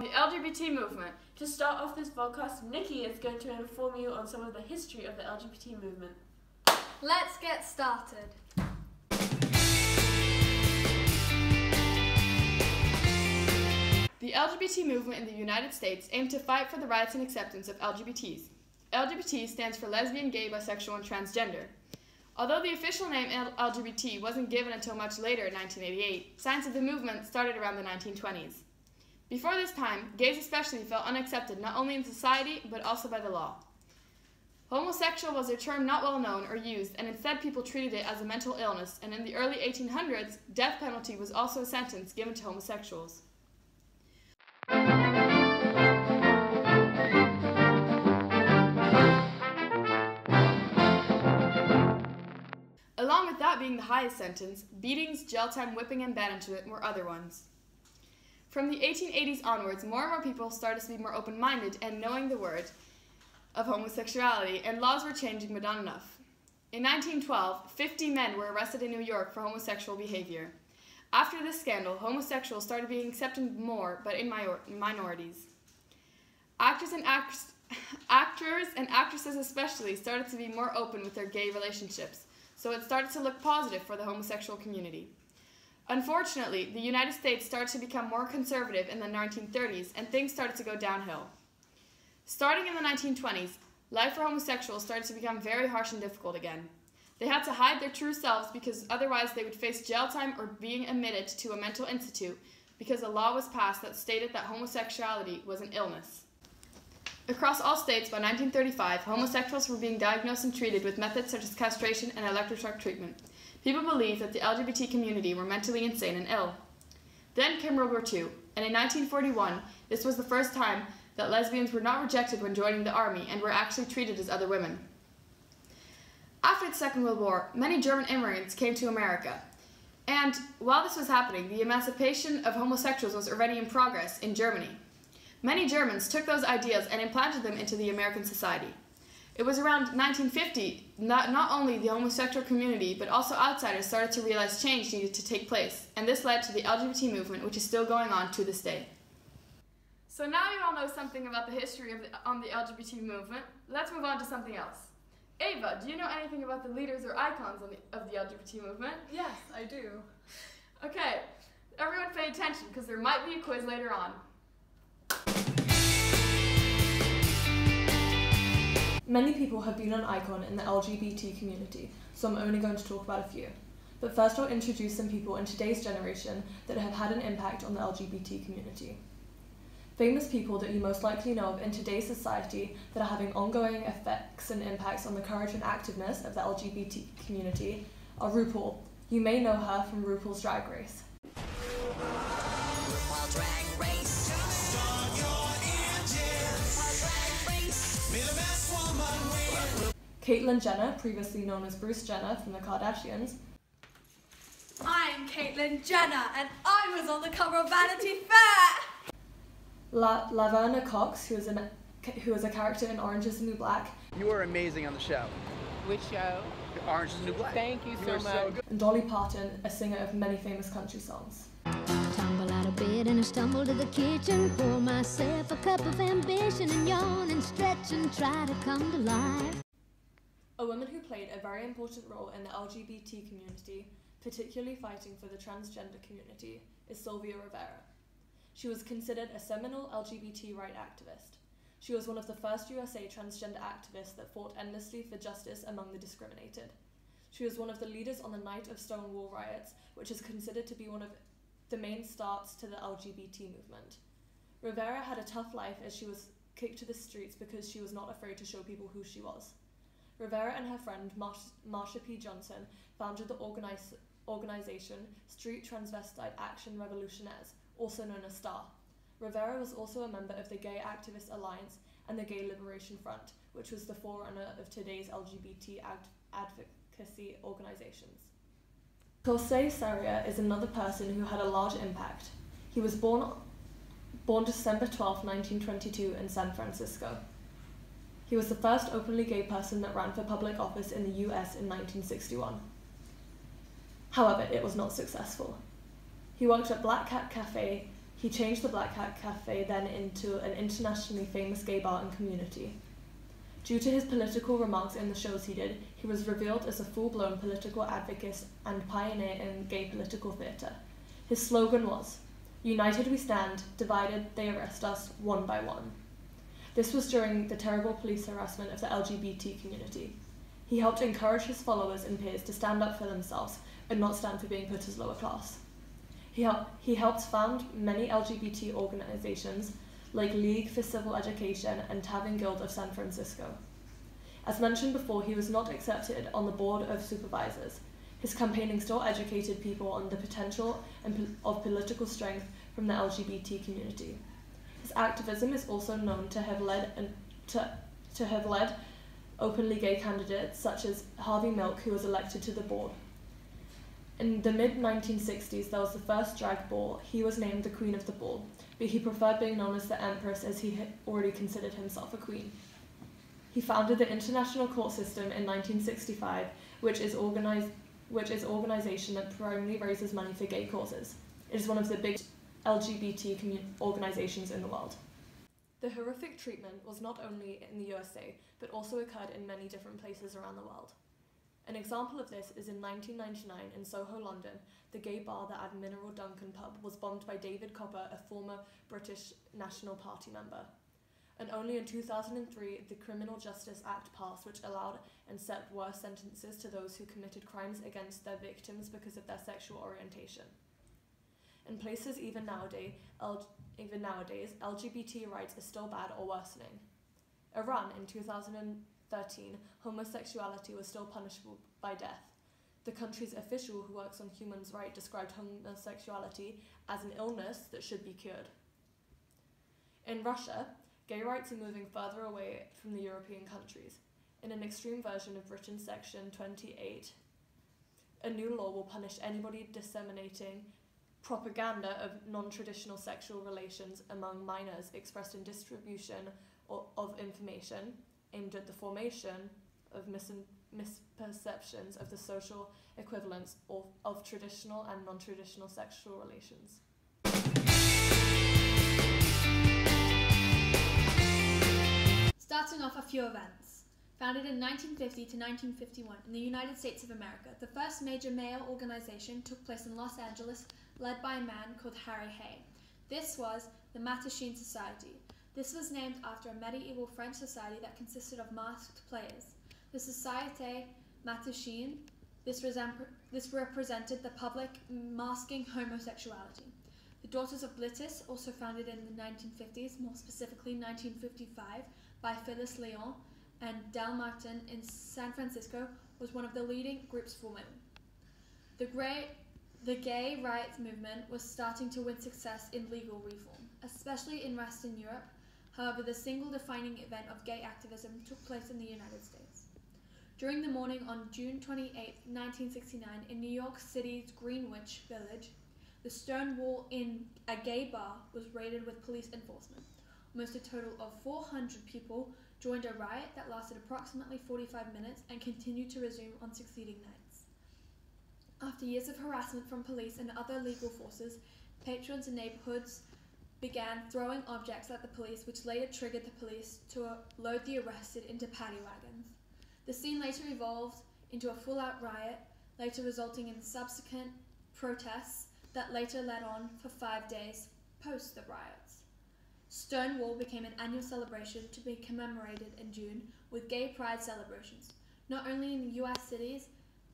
the LGBT movement. To start off this podcast, Nikki is going to inform you on some of the history of the LGBT movement. Let's get started. The LGBT movement in the United States aimed to fight for the rights and acceptance of LGBTs. LGBT stands for lesbian, gay, bisexual, and transgender. Although the official name LGBT wasn't given until much later in 1988, signs of the movement started around the 1920s. Before this time, gays especially felt unaccepted not only in society, but also by the law. Homosexual was a term not well known or used, and instead people treated it as a mental illness, and in the early 1800s, death penalty was also a sentence given to homosexuals. Along with that being the highest sentence, beatings, jail time, whipping, and banishment were other ones. From the 1880s onwards, more and more people started to be more open-minded and knowing the word of homosexuality, and laws were changing but not enough. In 1912, 50 men were arrested in New York for homosexual behavior. After this scandal, homosexuals started being accepted more, but in minorities. Actors and actresses especially started to be more open with their gay relationships, so it started to look positive for the homosexual community. Unfortunately, the United States started to become more conservative in the 1930s, and things started to go downhill. Starting in the 1920s, life for homosexuals started to become very harsh and difficult again. They had to hide their true selves because otherwise they would face jail time or being admitted to a mental institute because a law was passed that stated that homosexuality was an illness. Across all states by 1935, homosexuals were being diagnosed and treated with methods such as castration and electroshock treatment. People believed that the LGBT community were mentally insane and ill. Then came World War II, and in 1941, this was the first time that lesbians were not rejected when joining the army and were actually treated as other women. After the Second World War, many German immigrants came to America, and while this was happening, the emancipation of homosexuals was already in progress in Germany. Many Germans took those ideas and implanted them into the American society. It was around 1950 not only the homosexual community, but also outsiders started to realize change needed to take place, and this led to the LGBT movement, which is still going on to this day. So now you all know something about the history of the LGBT movement. Let's move on to something else. Ava, do you know anything about the leaders or icons of the LGBT movement? Yes, I do. Okay, everyone pay attention because there might be a quiz later on. Many people have been an icon in the LGBT community, so I'm only going to talk about a few. But first I'll introduce some people in today's generation that have had an impact on the LGBT community. Famous people that you most likely know of in today's society that are having ongoing effects and impacts on the courage and activeness of the LGBT community are RuPaul. You may know her from RuPaul's Drag Race. Caitlyn Jenner, previously known as Bruce Jenner from the Kardashians. I'm Caitlyn Jenner, and I was on the cover of Vanity Fair! Laverna Cox, who is a character in Orange is the New Black. You were amazing on the show. Which show? Orange is the New Black. Thank you so much. So good. And Dolly Parton, a singer of many famous country songs. Tumble out of bed and I stumble to the kitchen, pour myself a cup of ambition and yawn and stretch and try to come to life. A woman who played a very important role in the LGBT community, particularly fighting for the transgender community, is Sylvia Rivera. She was considered a seminal LGBT right activist. She was one of the first USA transgender activists that fought endlessly for justice among the discriminated. She was one of the leaders on the Night of Stonewall riots, which is considered to be one of the main starts to the LGBT movement. Rivera had a tough life as she was kicked to the streets because she was not afraid to show people who she was. Rivera and her friend Marsha P. Johnson founded the organization Street Transvestite Action Revolutionaires, also known as STAR. Rivera was also a member of the Gay Activist Alliance and the Gay Liberation Front, which was the forerunner of today's LGBT advocacy organizations. Jose Sarria is another person who had a large impact. He was born December 12, 1922 in San Francisco. He was the first openly gay person that ran for public office in the US in 1961. However, it was not successful. He worked at Black Cat Cafe. He changed the Black Cat Cafe then into an internationally famous gay bar and community. Due to his political remarks in the shows he did, he was revealed as a full-blown political advocate and pioneer in gay political theatre. His slogan was, "United we stand, divided they arrest us, one by one." This was during the terrible police harassment of the LGBT community. He helped encourage his followers and peers to stand up for themselves and not stand for being put as lower class. He helped found many LGBT organizations like League for Civil Education and Tavern Guild of San Francisco. As mentioned before, he was not accepted on the board of supervisors. His campaigning still educated people on the potential of political strength from the LGBT community. His activism is also known to have led openly gay candidates such as Harvey Milk, who was elected to the board. In the mid-1960s, there was the first drag ball. He was named the Queen of the Ball, but he preferred being known as the Empress as he had already considered himself a queen. He founded the International Court System in 1965, which is organization that primarily raises money for gay causes. It is one of the biggest LGBT organizations in the world. The horrific treatment was not only in the USA, but also occurred in many different places around the world. An example of this is in 1999 in Soho, London. The gay bar, the Admiral Duncan pub, was bombed by David Copper, a former British National Party member. And only in 2003, the Criminal Justice Act passed, which allowed and set worse sentences to those who committed crimes against their victims because of their sexual orientation. In places even nowadays, LGBT rights are still bad or worsening. Iran, in 2013, homosexuality was still punishable by death. The country's official who works on human rights described homosexuality as an illness that should be cured. In Russia, gay rights are moving further away from the European countries. In an extreme version of Britain's Section 28, a new law will punish anybody disseminating propaganda of non-traditional sexual relations among minors expressed in distribution of information aimed at the formation of misperceptions of the social equivalence of traditional and non-traditional sexual relations. Starting off a few events. Founded in 1950 to 1951 in the United States of America, the first major male organization took place in Los Angeles, led by a man called Harry Hay. This was the Mattachine Society. This was named after a medieval French society that consisted of masked players. The Société Mattachine, this represented the public masking homosexuality. The Daughters of Blitis, also founded in the 1950s, more specifically 1955, by Phyllis Leon and Del Martin in San Francisco, was one of the leading groups for women. The gay rights movement was starting to win success in legal reform, especially in Western Europe. However, the single defining event of gay activism took place in the United States. During the morning on June 28, 1969, in New York City's Greenwich Village, the stone wall in a gay bar was raided with police enforcement. Almost a total of 400 people joined a riot that lasted approximately 45 minutes and continued to resume on succeeding nights. After years of harassment from police and other legal forces, patrons in neighborhoods began throwing objects at the police, which later triggered the police to load the arrested into paddy wagons. The scene later evolved into a full-out riot, later resulting in subsequent protests that later led on for 5 days post the riots. Stonewall became an annual celebration to be commemorated in June with gay pride celebrations, not only in US cities,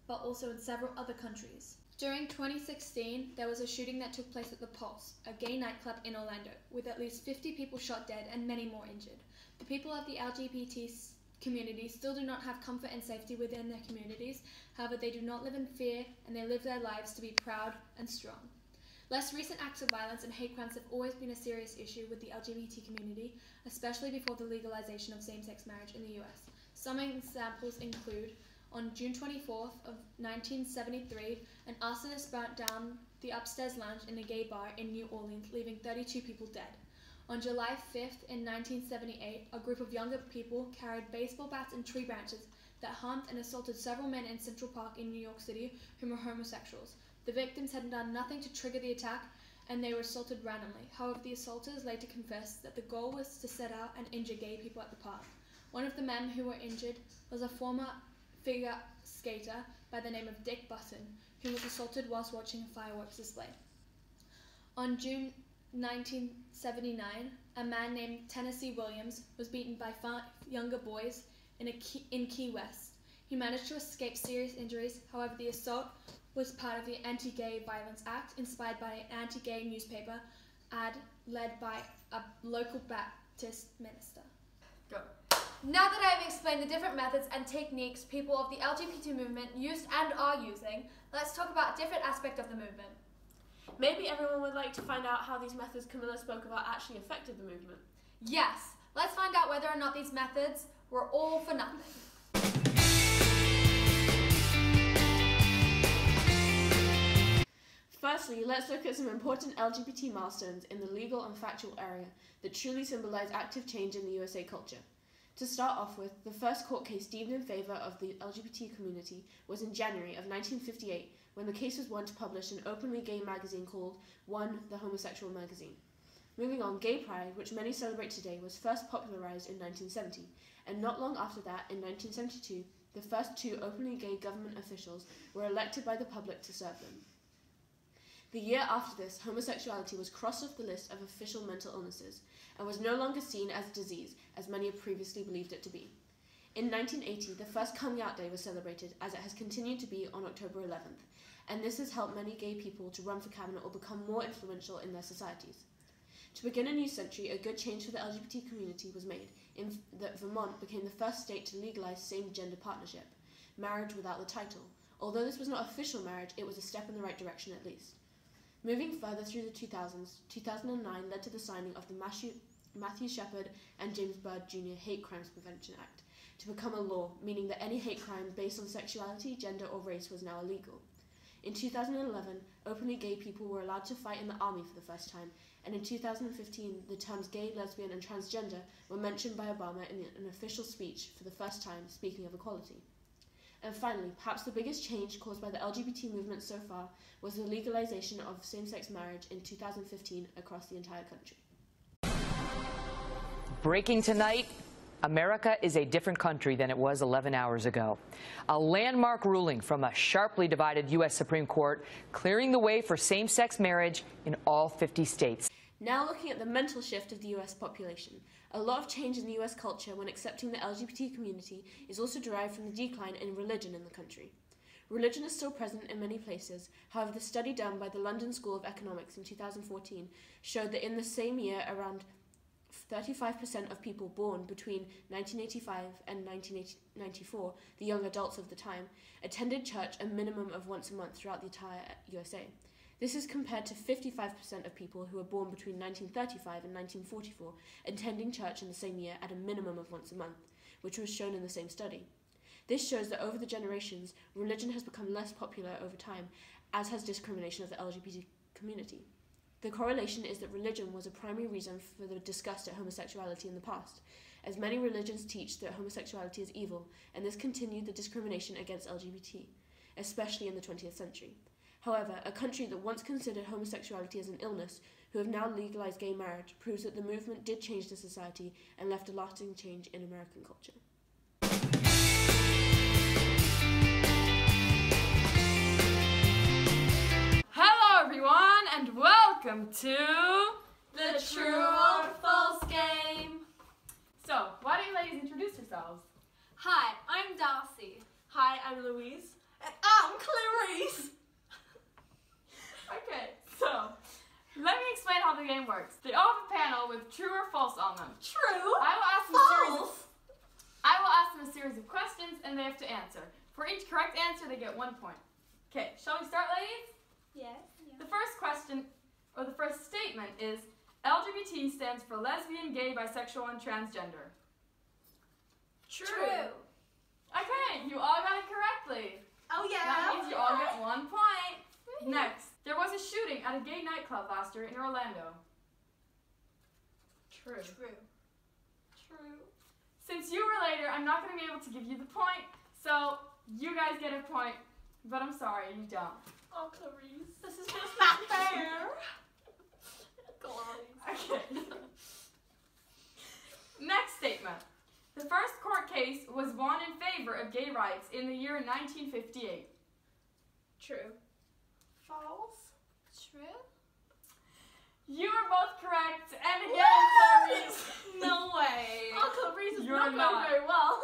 but also in several other countries. During 2016, there was a shooting that took place at the Pulse, a gay nightclub in Orlando, with at least 50 people shot dead and many more injured. The people of the LGBT community still do not have comfort and safety within their communities. However, they do not live in fear, and they live their lives to be proud and strong. Less recent acts of violence and hate crimes have always been a serious issue with the LGBT community, especially before the legalization of same-sex marriage in the US. Some examples include, on June 24th of 1973, an arsonist burnt down the upstairs lounge in a gay bar in New Orleans, leaving 32 people dead. On July 5th in 1978, a group of younger people carried baseball bats and tree branches that harmed and assaulted several men in Central Park in New York City who were homosexuals. The victims had done nothing to trigger the attack, and they were assaulted randomly. However, the assaulters later confessed that the goal was to set out and injure gay people at the park. One of the men who were injured was a former figure skater by the name of Dick Button, who was assaulted whilst watching a fireworks display. On June 1979, a man named Tennessee Williams was beaten by 5 younger boys in Key West. He managed to escape serious injuries. However, the assault was part of the Anti-Gay Violence Act, inspired by an anti-gay newspaper ad led by a local Baptist minister. Go. Now that I have explained the different methods and techniques people of the LGBT movement used and are using, let's talk about a different aspect of the movement. Maybe everyone would like to find out how these methods Camilla spoke about actually affected the movement. Yes, let's find out whether or not these methods were all for nothing. Firstly, let's look at some important LGBT milestones in the legal and factual area that truly symbolize active change in the USA culture. To start off with, the first court case deemed in favour of the LGBT community was in January of 1958, when the case was won to publish an openly gay magazine called One, the Homosexual Magazine. Moving on, Gay Pride, which many celebrate today, was first popularised in 1970, and not long after that, in 1972, the first 2 openly gay government officials were elected by the public to serve them. The year after this, homosexuality was crossed off the list of official mental illnesses and was no longer seen as a disease, as many had previously believed it to be. In 1980, the first Coming Out Day was celebrated, as it has continued to be on October 11th, and this has helped many gay people to run for cabinet or become more influential in their societies. To begin a new century, a good change for the LGBT community was made, in that Vermont became the first state to legalise same-gender partnership, marriage without the title. Although this was not official marriage, it was a step in the right direction at least. Moving further through the 2000s, 2009 led to the signing of the Matthew Shepard and James Byrd Jr. Hate Crimes Prevention Act to become a law, meaning that any hate crime based on sexuality, gender or race was now illegal. In 2011, openly gay people were allowed to fight in the army for the first time, and in 2015, the terms gay, lesbian and transgender were mentioned by Obama in an official speech for the first time, speaking of equality. And finally, perhaps the biggest change caused by the LGBT movement so far was the legalization of same-sex marriage in 2015 across the entire country. Breaking tonight, America is a different country than it was 11 hours ago. A landmark ruling from a sharply divided U.S. Supreme Court clearing the way for same-sex marriage in all 50 states. Now looking at the mental shift of the US population, a lot of change in the US culture when accepting the LGBT community is also derived from the decline in religion in the country. Religion is still present in many places. However, the study done by the London School of Economics in 2014 showed that in the same year, around 35% of people born between 1985 and 1994, the young adults of the time, attended church a minimum of once a month throughout the entire USA. This is compared to 55% of people who were born between 1935 and 1944 attending church in the same year at a minimum of once a month, which was shown in the same study. This shows that over the generations, religion has become less popular over time, as has discrimination of the LGBT community. The correlation is that religion was a primary reason for the disgust at homosexuality in the past, as many religions teach that homosexuality is evil, and this continued the discrimination against LGBT, especially in the 20th century. However, a country that once considered homosexuality as an illness, who have now legalized gay marriage, proves that the movement did change the society and left a lasting change in American culture. Hello everyone and welcome to The True or False Game. So, why don't you ladies introduce yourselves? Hi, I'm Darcy. Hi, I'm Louise. And I'm Clarice. Okay, so let me explain how the game works. They all have a panel with true or false on them. True. I will ask them a series of questions and they have to answer. For each correct answer, they get 1 point. Okay, shall we start, ladies? Yes. The first question, or the first statement is, LGBT stands for lesbian, gay, bisexual, and transgender. True. Okay, you all got it correctly. Oh yeah. That means you all get 1 point. Next, there was a shooting at a gay nightclub last year in Orlando. True. True. Since you were later, I'm not going to be able to give you the point, so you guys get a point, but I'm sorry, you don't. Oh, Clarice, this is just not fair. Okay. Next statement. The first court case was won in favor of gay rights in the year 1958. True. False. True. You are both correct, and again, Clarice. No way. Oh, Clarice is You're not not. going very well.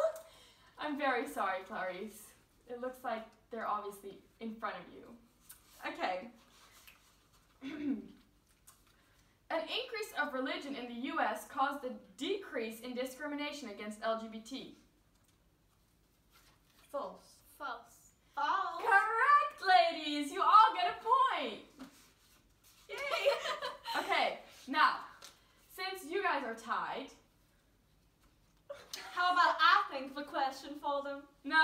I'm very sorry, Clarice. It looks like they're obviously in front of you. Okay. An increase of religion in the U.S. caused a decrease in discrimination against LGBT. False. False. False. Correct, ladies! You all get a point! Yay! Okay, now, since you guys are tied... How about I think of a question for them? No.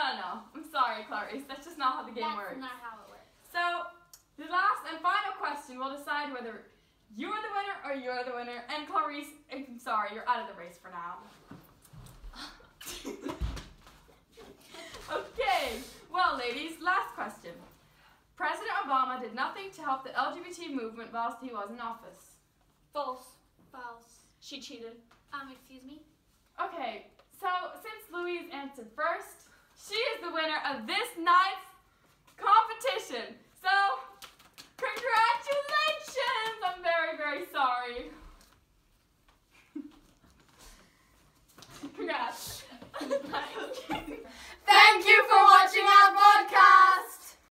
I'm sorry, Clarice. That's just not how the game works. That's not how it works. So, the last and final question will decide whether you're the winner or you're the winner. And Clarice, I'm sorry, you're out of the race for now. Okay, well, ladies, last question. President Obama did nothing to help the LGBT movement whilst he was in office. False. False. She cheated. Excuse me? Okay, so since Louise answered first, she is the winner of this night's competition. So, congrats!